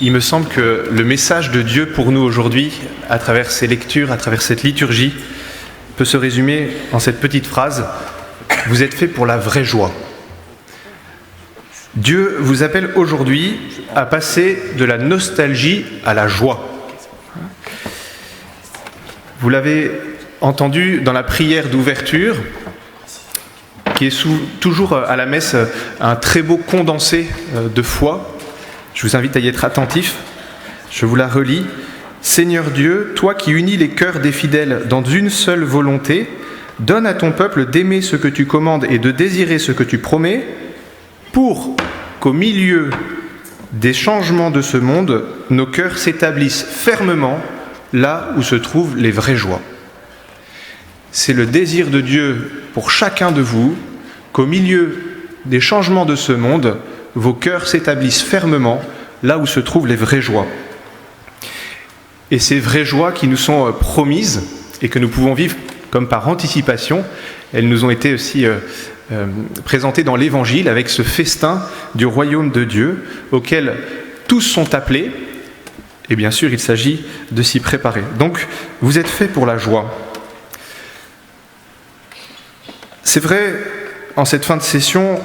il me semble que le message de Dieu pour nous aujourd'hui, à travers ces lectures, à travers cette liturgie, peut se résumer en cette petite phrase « Vous êtes faits pour la vraie joie ». Dieu vous appelle aujourd'hui à passer de la nostalgie à la joie. Vous l'avez entendu dans la prière d'ouverture, qui est toujours à la messe un très beau condensé de foi. Je vous invite à y être attentif. Je vous la relis. « Seigneur Dieu, toi qui unis les cœurs des fidèles dans une seule volonté, donne à ton peuple d'aimer ce que tu commandes et de désirer ce que tu promets, pour qu'au milieu des changements de ce monde, nos cœurs s'établissent fermement là où se trouvent les vraies joies. » C'est le désir de Dieu pour chacun de vous, qu'au milieu des changements de ce monde, vos cœurs s'établissent fermement là où se trouvent les vraies joies. Et ces vraies joies qui nous sont promises et que nous pouvons vivre comme par anticipation, elles nous ont été aussi présentées dans l'Évangile avec ce festin du royaume de Dieu auquel tous sont appelés. Et bien sûr, il s'agit de s'y préparer. Donc, vous êtes faits pour la joie. C'est vrai, en cette fin de session,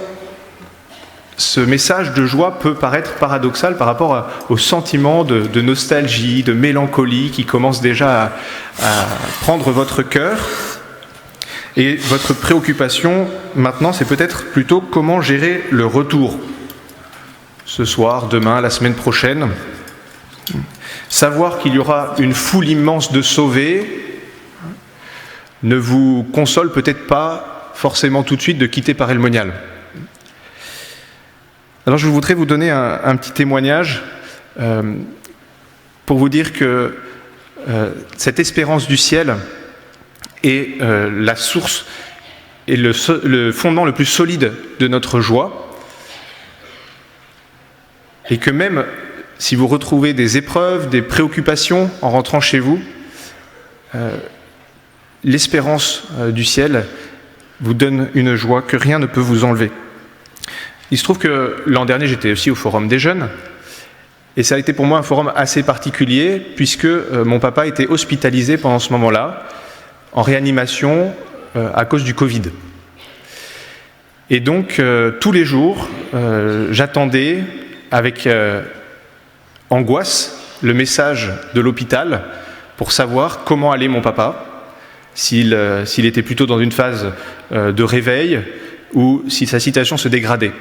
ce message de joie peut paraître paradoxal par rapport au sentiment de nostalgie, de mélancolie qui commence déjà à prendre votre cœur. Et votre préoccupation maintenant, c'est peut-être plutôt comment gérer le retour. Ce soir, demain, la semaine prochaine. Savoir qu'il y aura une foule immense de sauvés ne vous console peut-être pas forcément tout de suite de quitter Paray-le-Monial. Alors je voudrais vous donner un petit témoignage pour vous dire que cette espérance du ciel est la source et le fondement le plus solide de notre joie, et que même si vous retrouvez des épreuves, des préoccupations en rentrant chez vous, l'espérance du ciel vous donne une joie que rien ne peut vous enlever. Il se trouve que l'an dernier, j'étais aussi au Forum des Jeunes, et ça a été pour moi un forum assez particulier, puisque mon papa était hospitalisé pendant ce moment-là, en réanimation à cause du Covid. Et donc, tous les jours, j'attendais avec angoisse le message de l'hôpital pour savoir comment allait mon papa, s'il était plutôt dans une phase de réveil ou si sa situation se dégradait.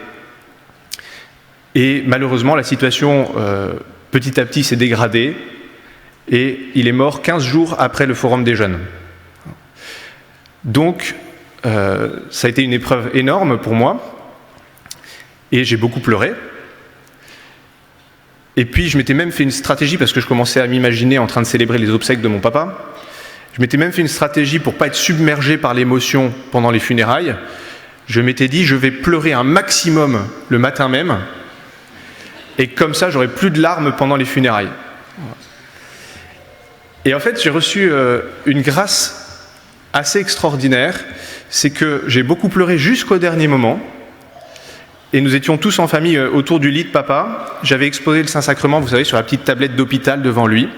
Et malheureusement, la situation petit à petit s'est dégradée et il est mort 15 jours après le Forum des Jeunes. Donc, ça a été une épreuve énorme pour moi et j'ai beaucoup pleuré. Et puis, je m'étais même fait une stratégie, parce que je commençais à m'imaginer en train de célébrer les obsèques de mon papa. Je m'étais même fait une stratégie pour ne pas être submergé par l'émotion pendant les funérailles. Je m'étais dit, je vais pleurer un maximum le matin même, et comme ça, j'aurai plus de larmes pendant les funérailles. Et en fait, j'ai reçu une grâce assez extraordinaire, c'est que j'ai beaucoup pleuré jusqu'au dernier moment, et nous étions tous en famille autour du lit de papa. J'avais exposé le Saint-Sacrement, vous savez, sur la petite tablette d'hôpital devant lui.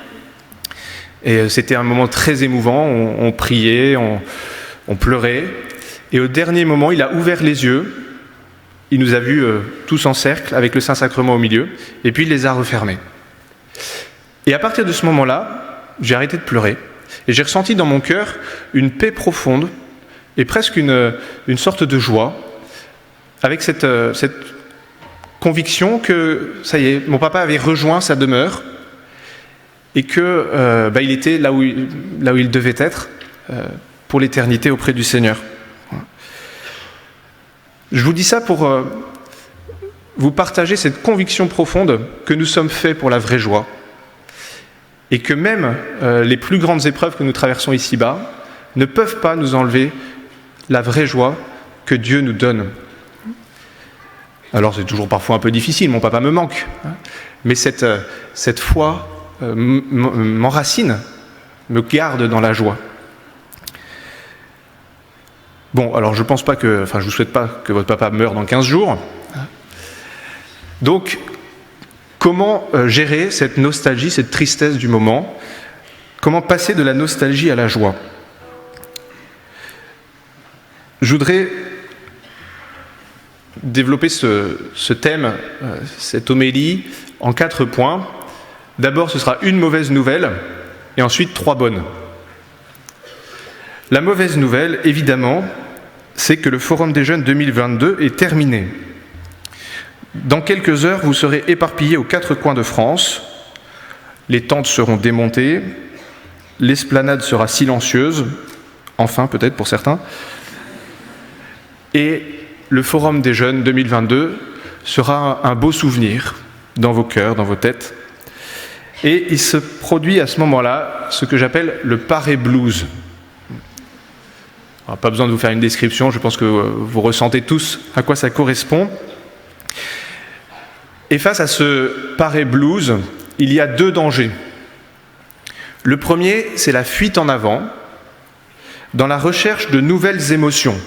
Et c'était un moment très émouvant, on priait, on pleurait. Et au dernier moment, il a ouvert les yeux, il nous a vus tous en cercle, avec le Saint-Sacrement au milieu, et puis il les a refermés. Et à partir de ce moment-là, j'ai arrêté de pleurer, et j'ai ressenti dans mon cœur une paix profonde, et presque une sorte de joie, avec cette conviction que, ça y est, mon papa avait rejoint sa demeure, et que il était là où il devait être pour l'éternité auprès du Seigneur. Je vous dis ça pour vous partager cette conviction profonde que nous sommes faits pour la vraie joie, et que même les plus grandes épreuves que nous traversons ici-bas ne peuvent pas nous enlever la vraie joie que Dieu nous donne. Alors c'est toujours parfois un peu difficile, mon papa me manque, mais cette foi m'enracine, me garde dans la joie. Bon, alors je vous souhaite pas que votre papa meure dans 15 jours. Donc, comment gérer cette nostalgie, cette tristesse du moment? Comment passer de la nostalgie à la joie? Je voudrais développer ce thème, cette homélie, en 4 points. D'abord, ce sera une mauvaise nouvelle, et ensuite 3 bonnes. La mauvaise nouvelle, évidemment, c'est que le Forum des Jeunes 2022 est terminé. Dans quelques heures, vous serez éparpillés aux 4 coins de France. Les tentes seront démontées, l'esplanade sera silencieuse, enfin peut-être pour certains, et le Forum des Jeunes 2022 sera un beau souvenir dans vos cœurs, dans vos têtes. Et il se produit à ce moment-là ce que j'appelle le Paré Blues. Alors, pas besoin de vous faire une description, je pense que vous ressentez tous à quoi ça correspond. Et face à ce Paré Blues, il y a 2 dangers. Le premier, c'est la fuite en avant, dans la recherche de nouvelles émotions.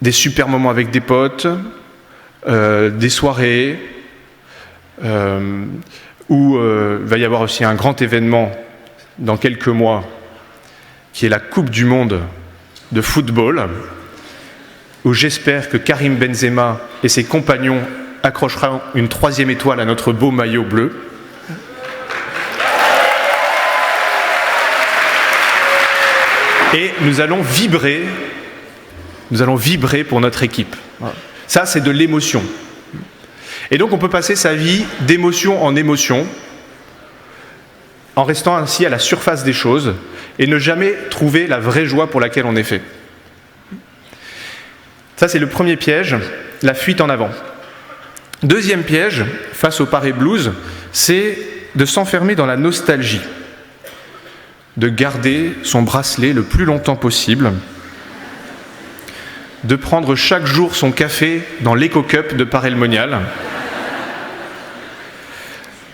Des super moments avec des potes, des soirées, où il va y avoir aussi un grand événement dans quelques mois, qui est la Coupe du Monde de football, où j'espère que Karim Benzema et ses compagnons accrocheront une 3e étoile à notre beau maillot bleu. Et nous allons vibrer pour notre équipe. Ça, c'est de l'émotion. Et donc, on peut passer sa vie d'émotion en émotion, en restant ainsi à la surface des choses, et ne jamais trouver la vraie joie pour laquelle on est fait. Ça, c'est le premier piège, la fuite en avant. Deuxième piège, face au Paré Blues, c'est de s'enfermer dans la nostalgie, de garder son bracelet le plus longtemps possible, de prendre chaque jour son café dans l'Eco-Cup de Paray-le-Monial,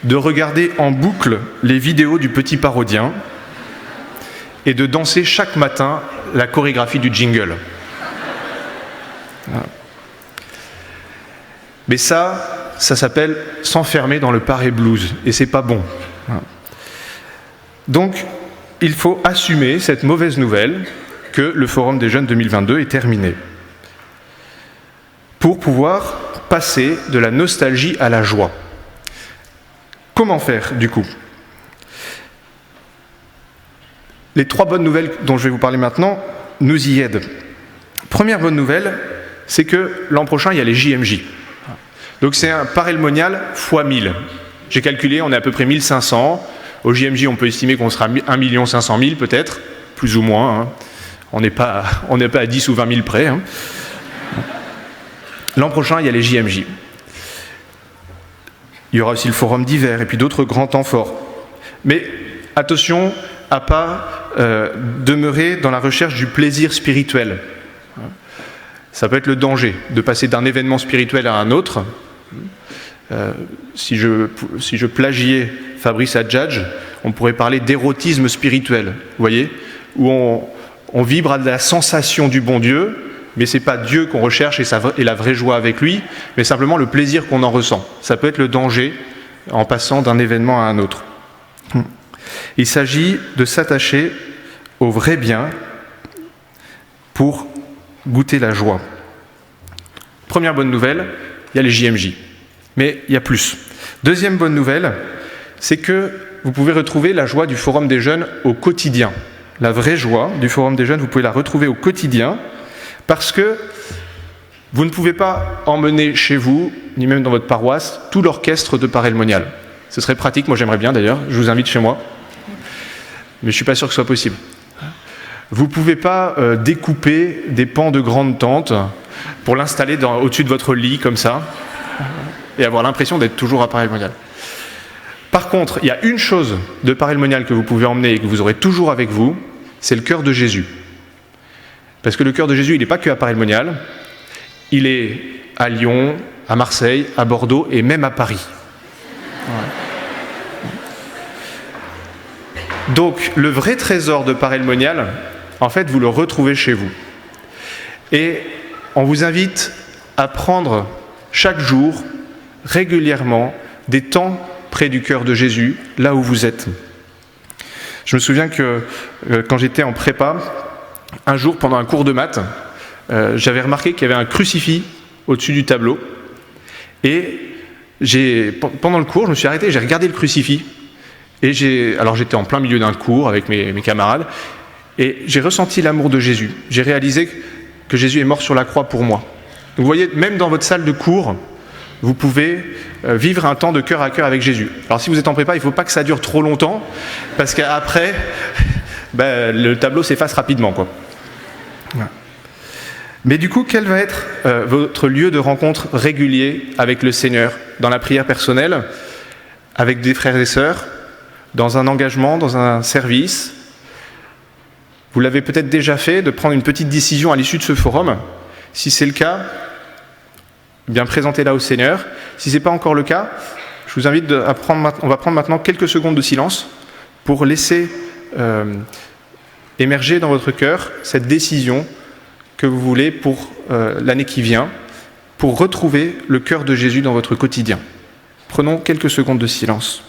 de regarder en boucle les vidéos du petit parodien et de danser chaque matin la chorégraphie du jingle. Voilà. Mais ça s'appelle s'enfermer dans le Paré Blues, et c'est pas bon. Voilà. Donc, il faut assumer cette mauvaise nouvelle que le Forum des Jeunes 2022 est terminé, pour pouvoir passer de la nostalgie à la joie. Comment faire, du coup? Les 3 bonnes nouvelles dont je vais vous parler maintenant nous y aident. Première bonne nouvelle, c'est que l'an prochain, il y a les JMJ. Donc c'est un Paray-le-Monial x 1000. J'ai calculé, on est à peu près 1500. Au JMJ, on peut estimer qu'on sera 1 500 000 peut-être, plus ou moins. Hein. On n'est pas à 10 ou 20 000 près. Hein. L'an prochain, il y a les JMJ. Il y aura aussi le forum d'hiver et puis d'autres grands temps forts. Mais attention à ne pas demeurer dans la recherche du plaisir spirituel. Ça peut être le danger de passer d'un événement spirituel à un autre. Si je plagiais Fabrice Adjadj, on pourrait parler d'érotisme spirituel, vous voyez, où on vibre à la sensation du bon Dieu, mais ce n'est pas Dieu qu'on recherche et la vraie joie avec lui, mais simplement le plaisir qu'on en ressent. Ça peut être le danger en passant d'un événement à un autre. Il s'agit de s'attacher au vrai bien pour goûter la joie. Première bonne nouvelle, il y a les JMJ. Mais il y a plus. Deuxième bonne nouvelle, c'est que vous pouvez retrouver la joie du Forum des Jeunes au quotidien. La vraie joie du Forum des Jeunes, vous pouvez la retrouver au quotidien parce que vous ne pouvez pas emmener chez vous, ni même dans votre paroisse, tout l'orchestre de Paray-le-Monial. Ce serait pratique, moi j'aimerais bien d'ailleurs, je vous invite chez moi. Mais je ne suis pas sûr que ce soit possible. Vous ne pouvez pas découper des pans de grande tente pour l'installer au-dessus de votre lit, comme ça, et avoir l'impression d'être toujours à Paray-le-Monial. Par contre, il y a une chose de Paray-le-Monial que vous pouvez emmener et que vous aurez toujours avec vous, c'est le cœur de Jésus. Parce que le cœur de Jésus, il n'est pas que à Paray-le-Monial, il est à Lyon, à Marseille, à Bordeaux et même à Paris. Voilà. Donc, le vrai trésor de Paray-le-Monial, en fait, vous le retrouvez chez vous. Et on vous invite à prendre chaque jour, régulièrement, des temps près du cœur de Jésus, là où vous êtes. Je me souviens que quand j'étais en prépa, un jour pendant un cours de maths, j'avais remarqué qu'il y avait un crucifix au-dessus du tableau. Et pendant le cours, je me suis arrêté, j'ai regardé le crucifix. Alors j'étais en plein milieu d'un cours avec mes camarades, et j'ai ressenti l'amour de Jésus. J'ai réalisé que Jésus est mort sur la croix pour moi. Donc vous voyez, même dans votre salle de cours, vous pouvez vivre un temps de cœur à cœur avec Jésus. Alors si vous êtes en prépa, il ne faut pas que ça dure trop longtemps, parce qu'après, le tableau s'efface rapidement, quoi. Voilà. Mais du coup, quel va être votre lieu de rencontre régulier avec le Seigneur, dans la prière personnelle, avec des frères et sœurs, dans un engagement, dans un service? Vous l'avez peut-être déjà fait, de prendre une petite décision à l'issue de ce forum. Si c'est le cas, bien présentez-la au Seigneur. Si ce n'est pas encore le cas, je vous invite on va prendre maintenant quelques secondes de silence pour laisser émerger dans votre cœur cette décision que vous voulez pour l'année qui vient, pour retrouver le cœur de Jésus dans votre quotidien. Prenons quelques secondes de silence.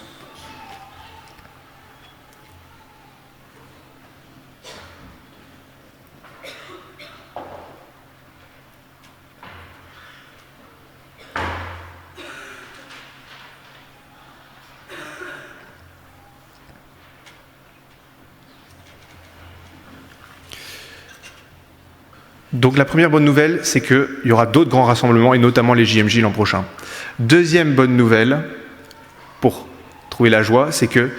Donc la première bonne nouvelle, c'est qu'il y aura d'autres grands rassemblements, et notamment les JMJ l'an prochain. Deuxième bonne nouvelle, pour trouver la joie, c'est que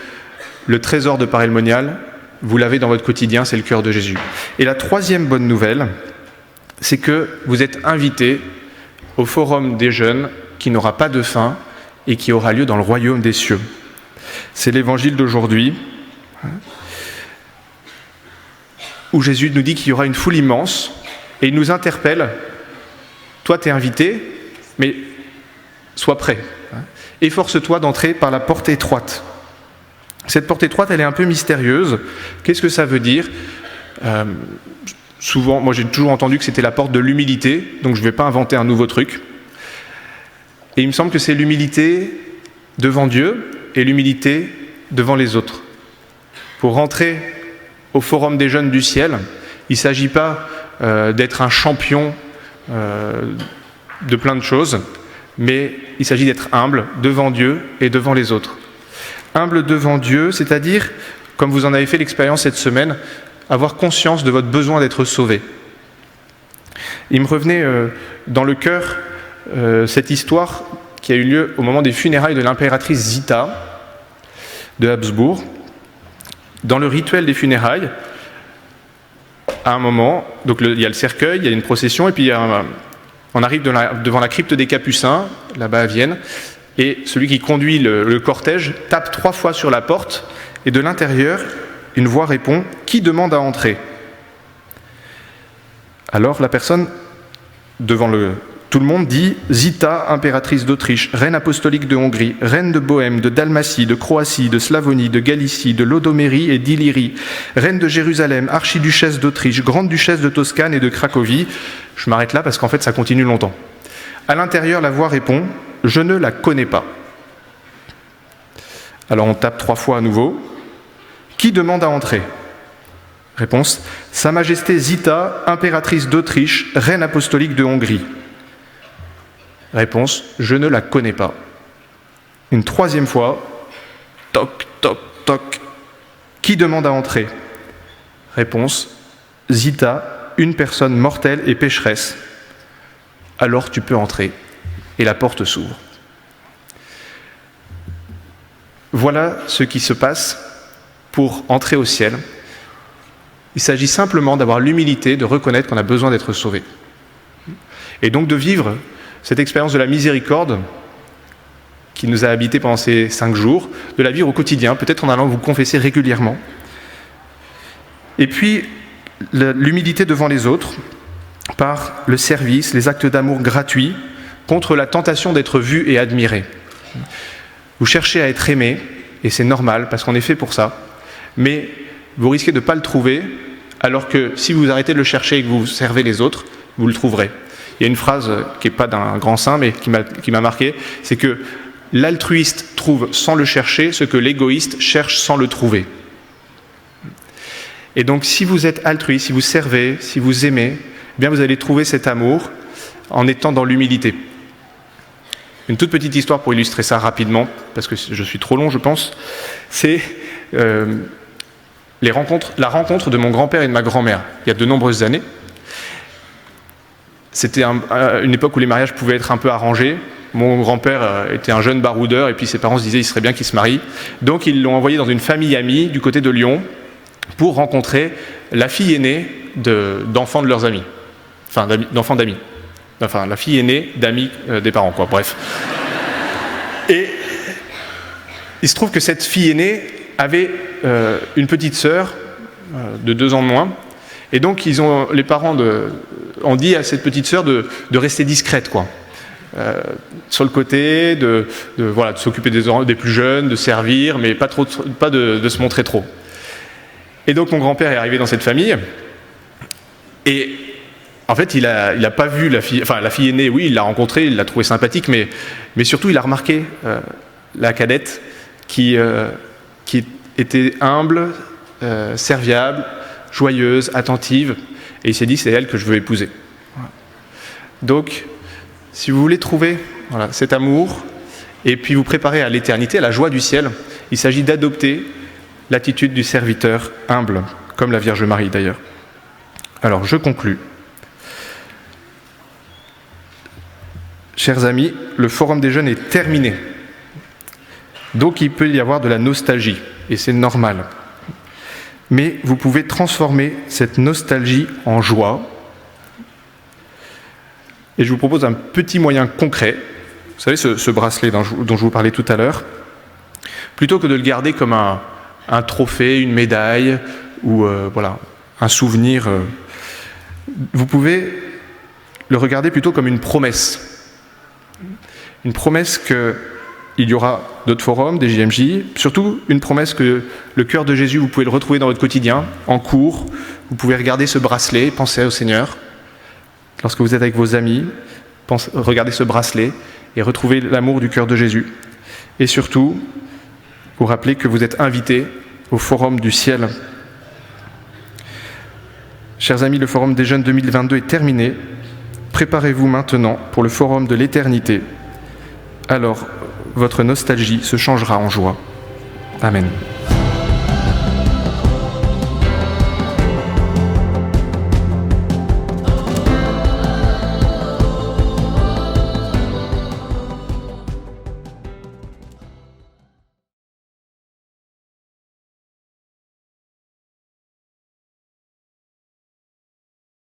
le trésor de Paray-le-Monial, vous l'avez dans votre quotidien, c'est le cœur de Jésus. Et la troisième bonne nouvelle, c'est que vous êtes invités au forum des jeunes qui n'aura pas de fin et qui aura lieu dans le royaume des cieux. C'est l'évangile d'aujourd'hui, où Jésus nous dit qu'il y aura une foule immense. Et il nous interpelle, toi tu es invité, mais sois prêt. Efforce-toi d'entrer par la porte étroite. Cette porte étroite, elle est un peu mystérieuse. Qu'est-ce que ça veut dire ? Souvent, moi j'ai toujours entendu que c'était la porte de l'humilité, donc je ne vais pas inventer un nouveau truc. Et il me semble que c'est l'humilité devant Dieu et l'humilité devant les autres. Pour rentrer au forum des jeunes du ciel, il ne s'agit pas d'être un champion de plein de choses, mais il s'agit d'être humble devant Dieu et devant les autres. Humble devant Dieu, c'est-à-dire, comme vous en avez fait l'expérience cette semaine, avoir conscience de votre besoin d'être sauvé. Il me revenait dans le cœur cette histoire qui a eu lieu au moment des funérailles de l'impératrice Zita de Habsbourg. Dans le rituel des funérailles, à un moment, donc il y a le cercueil, il y a une procession, et puis on arrive devant la crypte des Capucins, là-bas à Vienne, et celui qui conduit le cortège tape 3 fois sur la porte, et de l'intérieur, une voix répond « Qui demande à entrer ?» Alors la personne, devant tout le monde, dit « Zita, impératrice d'Autriche, reine apostolique de Hongrie, reine de Bohême, de Dalmatie, de Croatie, de Slavonie, de Galicie, de Lodomérie et d'Illyrie, reine de Jérusalem, archiduchesse d'Autriche, grande duchesse de Toscane et de Cracovie. » Je m'arrête là parce qu'en fait ça continue longtemps. À l'intérieur, la voix répond « Je ne la connais pas. » Alors on tape 3 fois à nouveau. « Qui demande à entrer ?» Réponse « Sa Majesté Zita, impératrice d'Autriche, reine apostolique de Hongrie. » Réponse, je ne la connais pas. Une 3e fois, toc, toc, toc. Qui demande à entrer ? Réponse, Zita, une personne mortelle et pécheresse. Alors tu peux entrer. Et la porte s'ouvre. Voilà ce qui se passe pour entrer au ciel. Il s'agit simplement d'avoir l'humilité de reconnaître qu'on a besoin d'être sauvé. Et donc de vivre cette expérience de la miséricorde qui nous a habités pendant ces 5 jours, de la vivre au quotidien, peut-être en allant vous confesser régulièrement. Et puis, l'humilité devant les autres, par le service, les actes d'amour gratuits, contre la tentation d'être vu et admiré. Vous cherchez à être aimé, et c'est normal, parce qu'on est fait pour ça, mais vous risquez de ne pas le trouver, alors que si vous arrêtez de le chercher et que vous servez les autres, vous le trouverez. Il y a une phrase qui n'est pas d'un grand saint, mais qui m'a marqué, c'est que l'altruiste trouve sans le chercher ce que l'égoïste cherche sans le trouver. Et donc, si vous êtes altruiste, si vous servez, si vous aimez, eh bien vous allez trouver cet amour en étant dans l'humilité. Une toute petite histoire pour illustrer ça rapidement, parce que je suis trop long, je pense. C'est la rencontre de mon grand-père et de ma grand-mère, il y a de nombreuses années. C'était une époque où les mariages pouvaient être un peu arrangés. Mon grand-père était un jeune baroudeur, et puis ses parents se disaient qu'il serait bien qu'il se marie. Donc ils l'ont envoyé dans une famille amie du côté de Lyon pour rencontrer la fille aînée d'enfants de leurs amis. Enfin, d'enfants d'amis. Enfin, la fille aînée d'amis des parents, quoi. Bref. Et il se trouve que cette fille aînée avait une petite sœur de 2 ans de moins. Et donc, les parents ont dit à cette petite sœur de rester discrète, quoi. Sur le côté, de s'occuper des plus jeunes, de servir, mais pas de se montrer trop. Et donc, mon grand-père est arrivé dans cette famille. Et en fait, il a pas vu la fille aînée, oui, il l'a rencontrée, il l'a trouvée sympathique, mais surtout, il a remarqué la cadette qui était humble, serviable, joyeuse, attentive, et il s'est dit, c'est elle que je veux épouser. Donc, si vous voulez trouver cet amour, et puis vous préparer à l'éternité, à la joie du ciel, il s'agit d'adopter l'attitude du serviteur humble, comme la Vierge Marie d'ailleurs. Alors, je conclus. Chers amis, le Forum des jeunes est terminé. Donc il peut y avoir de la nostalgie, et c'est normal. Mais vous pouvez transformer cette nostalgie en joie. Et je vous propose un petit moyen concret. Vous savez, ce bracelet dont je vous parlais tout à l'heure. Plutôt que de le garder comme un trophée, une médaille, ou un souvenir, vous pouvez le regarder plutôt comme une promesse. Une promesse qu'il y aura d'autres forums, des JMJ, surtout une promesse que le cœur de Jésus, vous pouvez le retrouver dans votre quotidien, en cours, vous pouvez regarder ce bracelet, penser au Seigneur. Lorsque vous êtes avec vos amis, regardez ce bracelet et retrouvez l'amour du cœur de Jésus. Et surtout, vous rappelez que vous êtes invités au Forum du ciel. Chers amis, le Forum des jeunes 2022 est terminé. Préparez-vous maintenant pour le Forum de l'éternité. Alors, votre nostalgie se changera en joie. Amen.